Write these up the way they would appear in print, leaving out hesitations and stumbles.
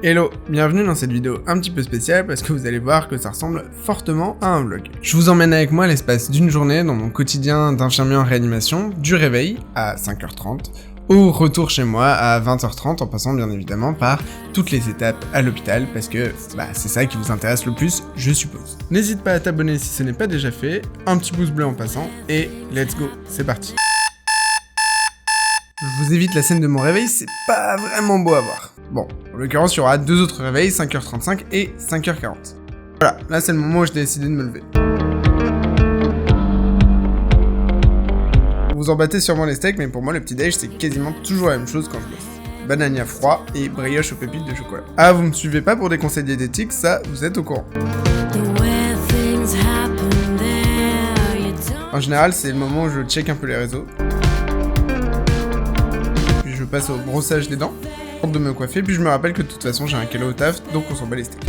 Hello, bienvenue dans cette vidéo un petit peu spéciale parce que vous allez voir que ça ressemble fortement à un vlog. Je vous emmène avec moi l'espace d'une journée dans mon quotidien d'infirmier en réanimation, du réveil à 5h30, au retour chez moi à 20h30 en passant bien évidemment par toutes les étapes à l'hôpital parce que c'est ça qui vous intéresse le plus, je suppose. N'hésite pas à t'abonner si ce n'est pas déjà fait, un petit pouce bleu en passant et let's go, c'est parti. Je vous évite la scène de mon réveil, c'est pas vraiment beau à voir. Bon, en l'occurrence, il y aura deux autres réveils, 5h35 et 5h40. Voilà, là c'est le moment où j'ai décidé de me lever. Vous en battez sûrement les steaks, mais pour moi le petit déj c'est quasiment toujours la même chose quand je bosse. Banania froid et brioche aux pépites de chocolat. Ah, vous me suivez pas pour des conseils diététiques, ça, vous êtes au courant. En général, c'est le moment où je check un peu les réseaux. Puis je passe au brossage des dents, de me coiffer, puis je me rappelle que de toute façon j'ai un calo au taf, donc on s'en bat les steaks.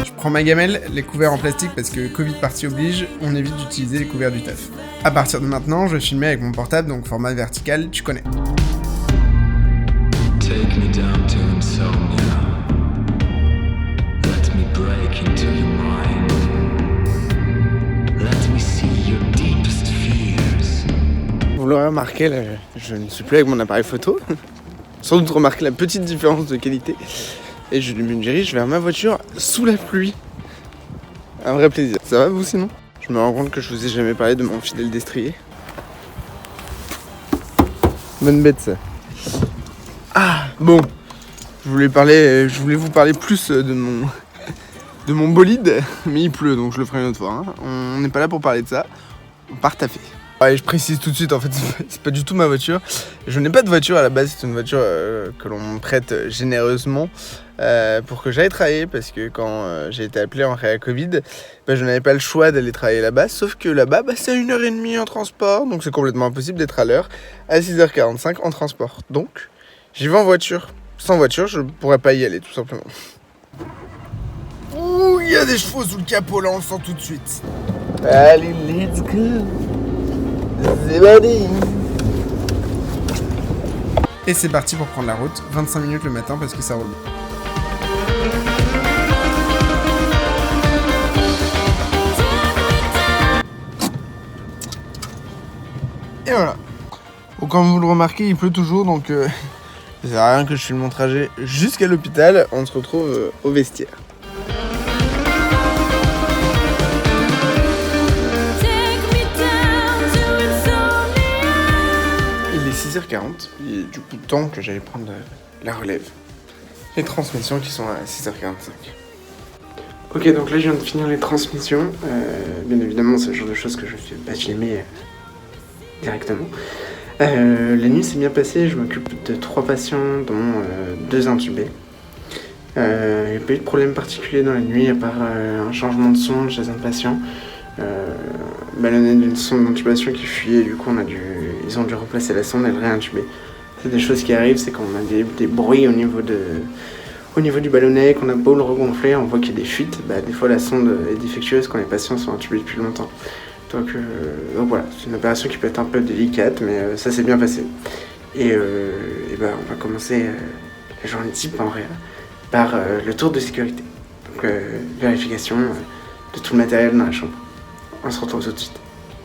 Je prends ma gamelle, les couverts en plastique parce que Covid party oblige, on évite d'utiliser les couverts du taf. À partir de maintenant, je vais filmer avec mon portable, donc format vertical, tu connais. Take me down to insomnia. Let me break into your mind. Let me see your deepest fears. Vous l'aurez remarqué, là, je ne suis plus avec mon appareil photo. Sans doute remarquer la petite différence de qualité. Et je me dirige vers ma voiture sous la pluie. Un vrai plaisir. Ça va vous sinon? Je me rends compte que je vous ai jamais parlé de mon fidèle destrier. Bonne bête ça. Ah bon. Je voulais vous parler plus de mon bolide, mais il pleut donc je le ferai une autre fois. Hein. On n'est pas là pour parler de ça. On part taffer. Ouais, je précise tout de suite, en fait, c'est pas du tout ma voiture. Je n'ai pas de voiture à la base, c'est une voiture que l'on me prête généreusement pour que j'aille travailler, parce que quand j'ai été appelé en réa Covid, je n'avais pas le choix d'aller travailler là-bas, sauf que là-bas, c'est à 1h30 en transport, donc c'est complètement impossible d'être à l'heure, à 6h45 en transport. Donc, j'y vais en voiture. Sans voiture, je pourrais pas y aller, tout simplement. Ouh, il y a des chevaux sous le capot, là, on le sent tout de suite. Allez, let's go. Et c'est parti pour prendre la route, 25 minutes le matin parce que ça roule. Et voilà. Bon, comme vous le remarquez, il pleut toujours, donc ça sert à rien que je filme mon trajet jusqu'à l'hôpital. On se retrouve au vestiaire. Il est 6h40, il est du coup temps que j'allais prendre la relève. Les transmissions qui sont à 6h45. Ok, donc là je viens de finir les transmissions. Bien évidemment, c'est le genre de choses que je ne fais pas filmer directement. La nuit s'est bien passée, je m'occupe de 3 patients, dont 2 intubés. Il n'y a pas eu de problème particulier dans la nuit, à part un changement de sonde chez un patient. Ballonné d'une sonde d'intubation qui fuyait, du coup ils ont dû remplacer la sonde et le réintuber. C'est des choses qui arrivent, c'est quand on a des bruits au niveau du ballonnet, qu'on a beau le regonfler, on voit qu'il y a des fuites. Des fois la sonde est défectueuse quand les patients sont intubés depuis longtemps. Donc voilà, c'est une opération qui peut être un peu délicate, mais ça s'est bien passé. Et on va commencer la journée type en réa par le tour de sécurité. Donc vérification de tout le matériel dans la chambre. On se retrouve tout de suite.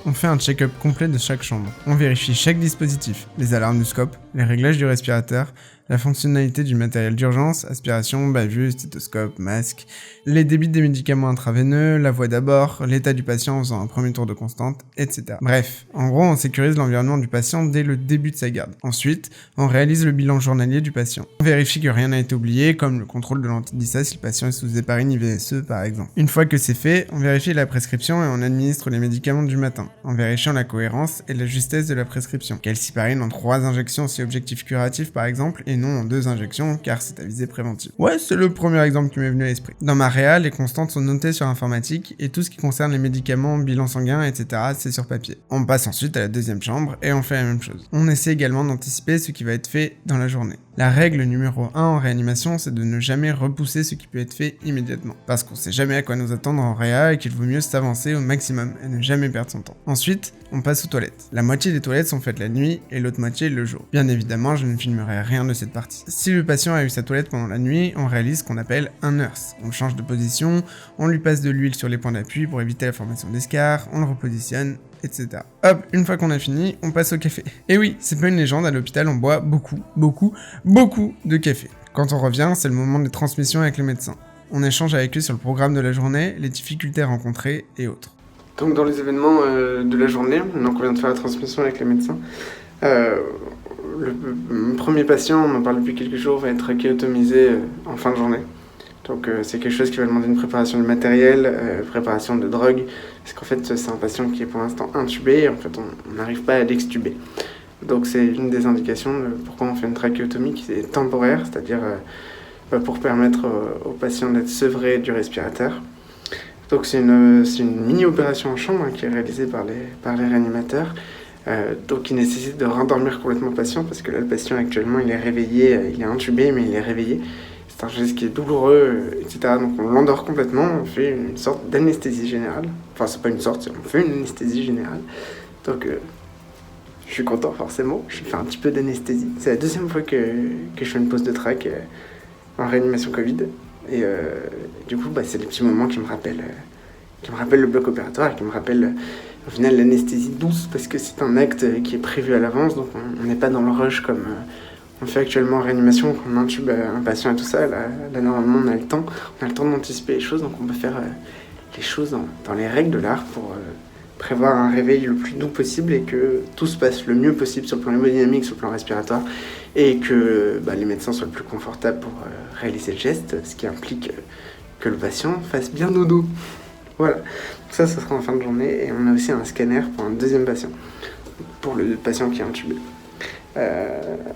On fait un check-up complet de chaque chambre. On vérifie chaque dispositif, les alarmes du scope, les réglages du respirateur, la fonctionnalité du matériel d'urgence, aspiration, bavure, stéthoscope, masque, les débits des médicaments intraveineux, la voix d'abord, l'état du patient en faisant un premier tour de constante, etc. Bref, en gros, on sécurise l'environnement du patient dès le début de sa garde. Ensuite, on réalise le bilan journalier du patient. On vérifie que rien n'a été oublié, comme le contrôle de l'antidissa si le patient est sous héparine IVSE par exemple. Une fois que c'est fait, on vérifie la prescription et on administre les médicaments du matin, en vérifiant la cohérence et la justesse de la prescription. Calciparine en 3 injections si objectif curatif par exemple, et non en 2 injections car c'est à visée préventive. Ouais, c'est le premier exemple qui m'est venu à l'esprit. Dans ma réa, les constantes sont notées sur informatique et tout ce qui concerne les médicaments, bilan sanguin, etc. c'est sur papier. On passe ensuite à la deuxième chambre et on fait la même chose. On essaie également d'anticiper ce qui va être fait dans la journée. La règle numéro 1 en réanimation, c'est de ne jamais repousser ce qui peut être fait immédiatement, parce qu'on sait jamais à quoi nous attendre en réa et qu'il vaut mieux s'avancer au maximum et ne jamais perdre son temps. Ensuite, on passe aux toilettes. La moitié des toilettes sont faites la nuit et l'autre moitié le jour. Bien évidemment, je ne filmerai rien de cette partie. Si le patient a eu sa toilette pendant la nuit, on réalise ce qu'on appelle un nurse. On change de position, on lui passe de l'huile sur les points d'appui pour éviter la formation d'escarres, on le repositionne, etc. Hop, une fois qu'on a fini, on passe au café. Et oui, c'est pas une légende, à l'hôpital on boit beaucoup de café. Quand on revient, c'est le moment des transmissions avec le médecin. On échange avec lui sur le programme de la journée, les difficultés rencontrées et autres. Donc dans les événements de la journée, donc on vient de faire la transmission avec les médecins, le premier patient, on en parle depuis quelques jours, va être trachéotomisé en fin de journée. Donc c'est quelque chose qui va demander une préparation du matériel, préparation de drogue, parce qu'en fait c'est un patient qui est pour l'instant intubé et en fait on n'arrive pas à l'extuber. Donc c'est une des indications de pourquoi on fait une trachéotomie qui est temporaire, c'est-à-dire pour permettre aux patients d'être sevrés du respirateur. Donc c'est une mini-opération en chambre qui est réalisée par les réanimateurs, donc qui nécessite de rendormir complètement le patient, parce que là le patient actuellement il est réveillé, il est intubé mais il est réveillé. C'est un geste qui est douloureux, etc. Donc on l'endort complètement, on fait une sorte d'anesthésie générale. Enfin c'est pas une sorte, on fait une anesthésie générale. Donc je suis content forcément, je fais un petit peu d'anesthésie. C'est la deuxième fois que je fais une pause de trac en réanimation Covid. Et du coup c'est des petits moments qui me rappellent le bloc opératoire et qui me rappellent au final l'anesthésie douce, parce que c'est un acte qui est prévu à l'avance, donc on n'est pas dans le rush comme on fait actuellement en réanimation, quand on intube un patient et tout ça. Là normalement on a le temps d'anticiper les choses, donc on peut faire les choses dans les règles de l'art pour prévoir un réveil le plus doux possible et que tout se passe le mieux possible sur le plan hémodynamique, sur le plan respiratoire, et que les médecins soient le plus confortables pour réaliser le geste, ce qui implique que le patient fasse bien dodo. Voilà, ça sera en fin de journée, et on a aussi un scanner pour un deuxième patient, pour le patient qui est intubé.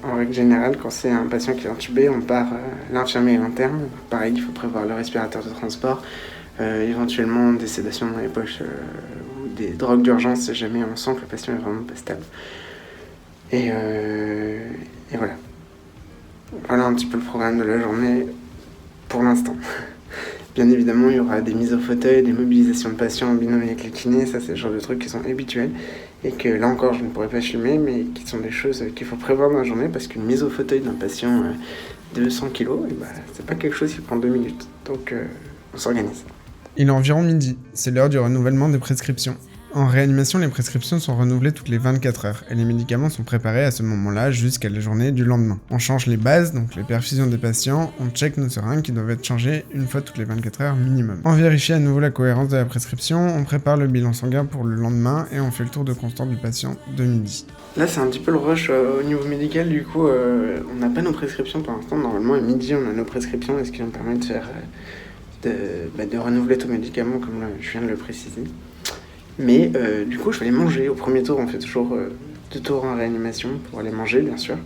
En règle générale, quand c'est un patient qui est intubé, on part l'infirmier et l'interne. Pareil, il faut prévoir le respirateur de transport, éventuellement des sédations dans les poches ou des drogues d'urgence si jamais on sent que le patient est vraiment pas stable. Et voilà. Voilà un petit peu le programme de la journée pour l'instant. Bien évidemment, il y aura des mises au fauteuil, des mobilisations de patients en binôme avec les kinés, ça c'est le genre de trucs qui sont habituels et que là encore je ne pourrais pas filmer, mais qui sont des choses qu'il faut prévoir dans la journée, parce qu'une mise au fauteuil d'un patient de 100 kg, c'est pas quelque chose qui prend 2 minutes, donc on s'organise. Il est environ midi, c'est l'heure du renouvellement des prescriptions. En réanimation, les prescriptions sont renouvelées toutes les 24 heures et les médicaments sont préparés à ce moment-là jusqu'à la journée du lendemain. On change les bases, donc les perfusions des patients, on check nos seringues qui doivent être changées une fois toutes les 24 heures minimum. On vérifie à nouveau la cohérence de la prescription, on prépare le bilan sanguin pour le lendemain et on fait le tour de constat du patient de midi. Là c'est un petit peu le rush au niveau médical, du coup on n'a pas nos prescriptions pour l'instant. Normalement à midi on a nos prescriptions, ce qui nous permet de faire de renouveler tous les médicaments comme là, je viens de le préciser. Mais du coup, je vais aller manger. Au premier tour, on fait toujours 2 tours en réanimation pour aller manger, bien sûr.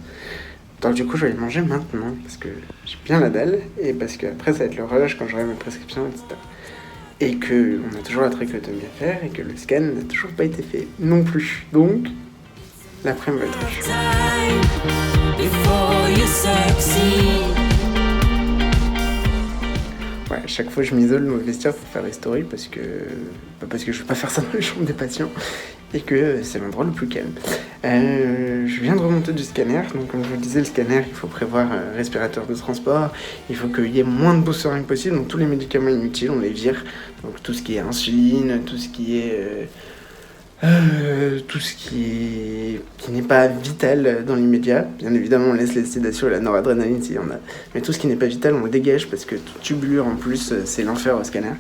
Donc du coup, je vais aller manger maintenant, parce que j'ai bien la dalle, et parce qu'après, ça va être le rush quand j'aurai mes prescriptions, etc. Et qu'on a toujours la trachéotomie à faire, et que le scan n'a toujours pas été fait non plus. Donc, l'après-midi va être rush. Ouais, à chaque fois je m'isole au vestiaire pour faire les stories parce que je veux pas faire ça dans les chambres des patients et que c'est l'endroit le plus calme. Je viens de remonter du scanner, donc comme je vous disais, le scanner, il faut prévoir un respirateur de transport, il faut qu'il y ait moins de boostering possible, donc tous les médicaments inutiles on les vire, donc tout ce qui est insuline, tout ce qui est n'est pas vital dans l'immédiat. Bien évidemment, on laisse les sédations et la noradrénaline s'il y en a. Mais tout ce qui n'est pas vital, on le dégage parce que toute tubulure en plus, c'est l'enfer au scanner.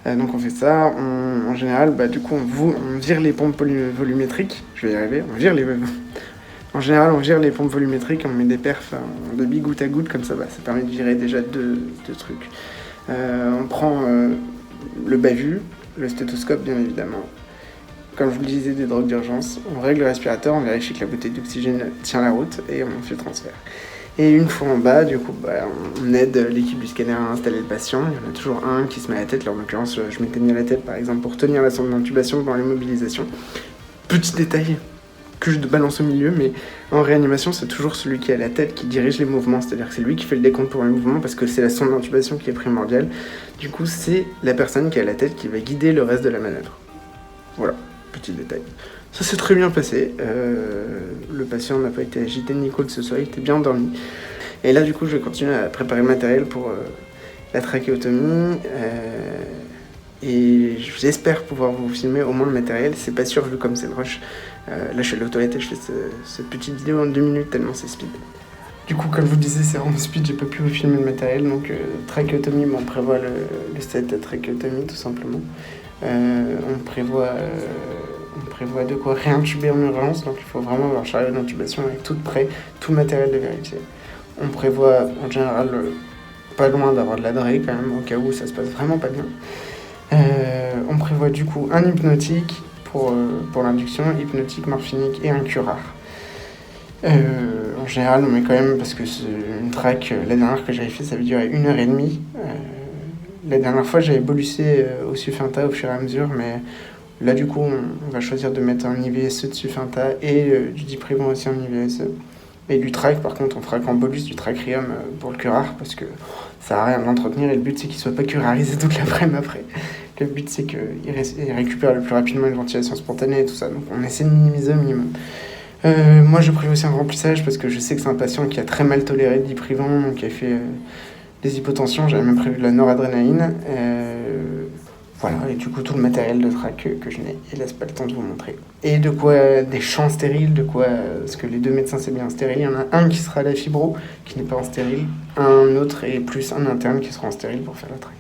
Donc on fait ça. En général, du coup, on vire les pompes volumétriques. Je vais y arriver. En général, on vire les pompes volumétriques, on met des perfs de goutte à goutte, comme ça, ça permet de virer déjà deux trucs. On prend le bavus, le stéthoscope, bien évidemment. Comme je vous le disais, des drogues d'urgence. On règle le respirateur, on vérifie que la bouteille d'oxygène tient la route et on fait le transfert. Et une fois en bas, du coup, on aide l'équipe du scanner à installer le patient. Il y en a toujours un qui se met à la tête. Là, en l'occurrence, je m'étais mis à la tête, par exemple, pour tenir la sonde d'intubation pendant les mobilisations. Petit détail, que je balance au milieu, mais en réanimation, c'est toujours celui qui a la tête qui dirige les mouvements, c'est-à-dire que c'est lui qui fait le décompte pour les mouvements parce que c'est la sonde d'intubation qui est primordiale. Du coup, c'est la personne qui a la tête qui va guider le reste de la manœuvre. Voilà, petit détail. Ça s'est très bien passé. Le patient n'a pas été agité ni quoi que ce soit, il était bien endormi. Et là, du coup, je vais continuer à préparer le matériel pour la trachéotomie. Et j'espère pouvoir vous filmer au moins le matériel. C'est pas sûr vu comme c'est le rush. Là je suis allé aux toilettes et je fais cette petite vidéo en 2 minutes tellement c'est speed. Du coup comme je vous disais c'est vraiment speed, j'ai pas pu vous filmer le matériel. Donc trachéotomie, on prévoit le set de trachéotomie tout simplement. On prévoit de quoi réintuber en urgence. Donc il faut vraiment avoir un chariot d'intubation avec tout prêt, tout le matériel de vérité. On prévoit en général pas loin d'avoir de la drée quand même au cas où ça se passe vraiment pas bien. On prévoit du coup un hypnotique pour l'induction, hypnotique, morphinique et un curare. En général, on met quand même, parce que c'est une track, la dernière que j'avais fait, ça avait duré 1h30. La dernière fois, j'avais bolusé au Sufinta au fur et à mesure, mais là, du coup, on va choisir de mettre un IVSE de Sufinta et du diprivant aussi en IVSE. Et du track, par contre, on fera qu'en bolus du tracrium pour le curare, parce que ça sert à rien de l'entretenir, et le but, c'est qu'il soit pas curarisé toute l'après-midi après. Le but, c'est qu'il récupère le plus rapidement une ventilation spontanée et tout ça. Donc, on essaie de minimiser au minimum. Moi, je prévois aussi un remplissage parce que je sais que c'est un patient qui a très mal toléré le diprivant, qui a fait des hypotensions. J'avais même prévu de la noradrénaline. Voilà, et du coup, tout le matériel de trac que je n'ai, hélas, pas le temps de vous montrer. Et de quoi des champs stériles, parce que les 2 médecins, c'est bien stérile. Il y en a un qui sera à la fibro, qui n'est pas en stérile. Un autre et plus un interne qui sera en stérile pour faire la trac.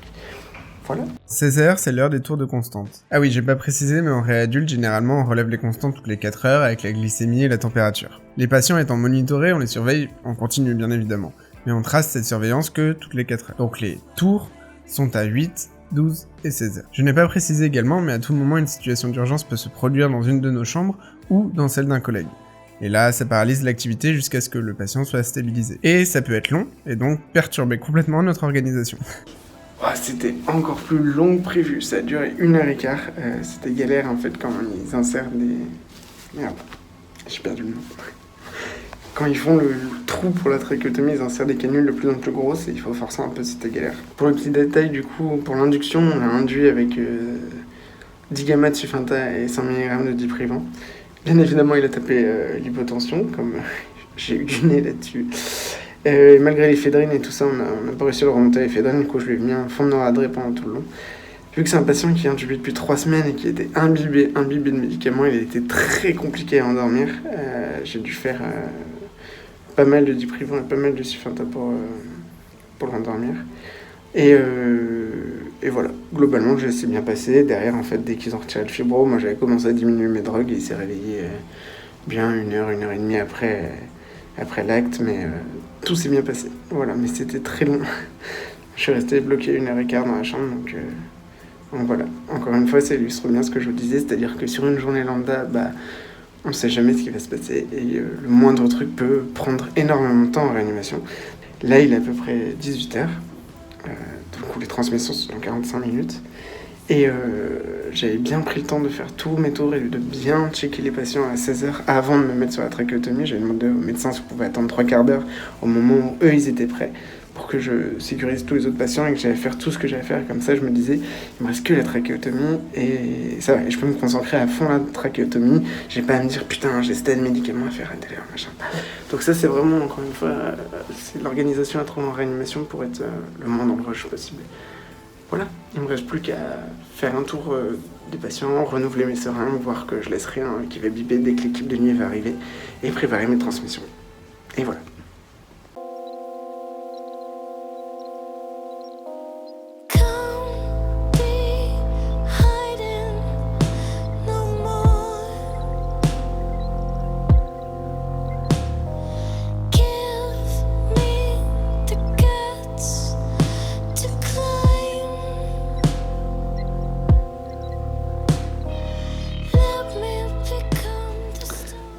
Voilà. 16h, c'est l'heure des tours de constante. Ah oui, j'ai pas précisé, mais en réadulte, généralement, on relève les constantes toutes les 4 heures avec la glycémie et la température. Les patients étant monitorés, on les surveille en continu, bien évidemment. Mais on trace cette surveillance que toutes les 4 heures. Donc les tours sont à 8, 12 et 16 heures. Je n'ai pas précisé également, mais à tout moment, une situation d'urgence peut se produire dans une de nos chambres ou dans celle d'un collègue. Et là, ça paralyse l'activité jusqu'à ce que le patient soit stabilisé. Et ça peut être long, et donc perturber complètement notre organisation. Oh, c'était encore plus long que prévu, ça a duré 1h15. C'était galère en fait quand ils insèrent des... Merde, j'ai perdu le nom. Quand ils font le trou pour la trachéotomie, ils insèrent des canules de plus en plus grosses et il faut forcer un peu, c'était galère. Pour le petit détail, du coup, pour l'induction, on a induit avec 10 gamma de Sufinta et 100 mg de diprivant. Bien évidemment, il a tapé l'hypotension, comme j'ai eu du nez là-dessus. Malgré l'éphédrine et tout ça, on n'a pas réussi à le remonter à l'éphédrine, du coup je lui ai mis un fond de noradré pendant tout le long. Vu que c'est un patient qui est intubé depuis 3 semaines et qui était imbibé de médicaments, il a été très compliqué à endormir. J'ai dû faire pas mal de diprivant et pas mal de Sufinta pour l'endormir. Et voilà, globalement ça s'est bien passé. Derrière, en fait, dès qu'ils ont retiré le fibro, moi j'avais commencé à diminuer mes drogues et il s'est réveillé bien 1h et demie après l'acte, mais tout s'est bien passé. Voilà, mais c'était très long. Je suis resté bloqué 1h15 dans la chambre, donc voilà. Encore une fois, ça illustre bien ce que je vous disais, c'est-à-dire que sur une journée lambda, on ne sait jamais ce qui va se passer, et le moindre truc peut prendre énormément de temps en réanimation. Là, il est à peu près 18h, du coup les transmissions sont dans 45 minutes, et j'avais bien pris le temps de faire tous mes tours et de bien checker les patients à 16h avant de me mettre sur la trachéotomie. J'avais demandé aux médecins si on pouvait attendre 3/4 d'heure au moment où eux ils étaient prêts pour que je sécurise tous les autres patients et que j'allais faire tout ce que j'allais faire. Comme ça, je me disais, il me reste que la trachéotomie et ça va, et je peux me concentrer à fond la trachéotomie. J'ai pas à me dire putain, j'ai tel médicament à faire à telle heure, machin. Donc ça, c'est vraiment, encore une fois, c'est l'organisation à trouver en réanimation pour être le moins dans le rush possible. Voilà, il me reste plus qu'à faire un tour des patients, renouveler mes seringues, voir que je laisse rien qui va biper dès que l'équipe de nuit va arriver et préparer mes transmissions. Et voilà.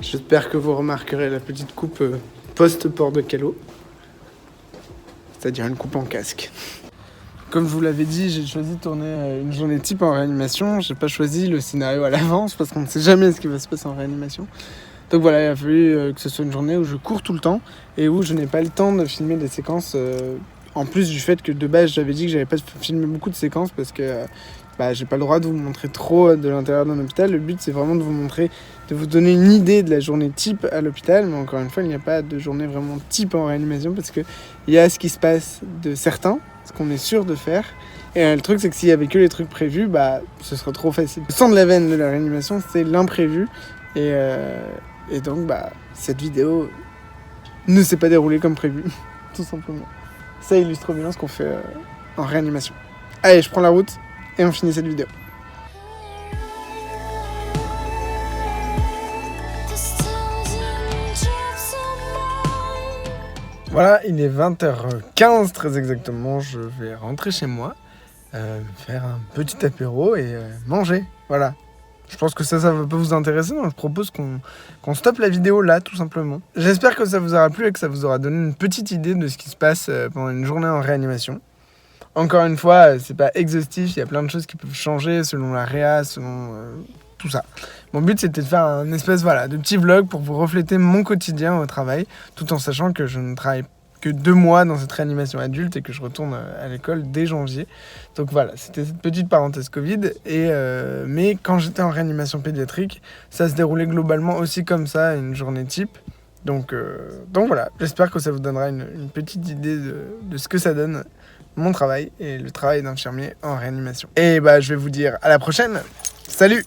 J'espère que vous remarquerez la petite coupe post-port de calot, c'est-à-dire une coupe en casque. Comme je vous l'avais dit, j'ai choisi de tourner une journée type en réanimation. J'ai pas choisi le scénario à l'avance parce qu'on ne sait jamais ce qui va se passer en réanimation. Donc voilà, il a fallu que ce soit une journée où je cours tout le temps et où je n'ai pas le temps de filmer des séquences. En plus du fait que de base, j'avais dit que j'avais pas filmé beaucoup de séquences parce que j'ai pas le droit de vous montrer trop de l'intérieur d'un hôpital. Le but, c'est vraiment de vous montrer, de vous donner une idée de la journée type à l'hôpital. Mais encore une fois, il n'y a pas de journée vraiment type en réanimation parce qu'il y a ce qui se passe de certains, ce qu'on est sûr de faire. Et le truc, c'est que s'il y avait que les trucs prévus, ce serait trop facile. Le sang de la veine de la réanimation, c'est l'imprévu. Et donc, cette vidéo ne s'est pas déroulée comme prévu, tout simplement. Ça illustre bien ce qu'on fait en réanimation. Allez, je prends la route et on finit cette vidéo. Voilà, il est 20h15 très exactement. Je vais rentrer chez moi, faire un petit apéro et manger. Voilà. Je pense que ça peut vous intéresser, donc je propose qu'on stoppe la vidéo là, tout simplement. J'espère que ça vous aura plu et que ça vous aura donné une petite idée de ce qui se passe pendant une journée en réanimation. Encore une fois, c'est pas exhaustif, il y a plein de choses qui peuvent changer selon la réa, selon tout ça. Mon but, c'était de faire un espèce de petit vlog pour vous refléter mon quotidien au travail, tout en sachant que je ne travaille que 2 mois dans cette réanimation adulte et que je retourne à l'école dès janvier. Donc voilà, c'était cette petite parenthèse Covid. Mais quand j'étais en réanimation pédiatrique, ça se déroulait globalement aussi comme ça, une journée type. Donc voilà, j'espère que ça vous donnera une petite idée de ce que ça donne, mon travail et le travail d'infirmier en réanimation. Et je vais vous dire à la prochaine. Salut!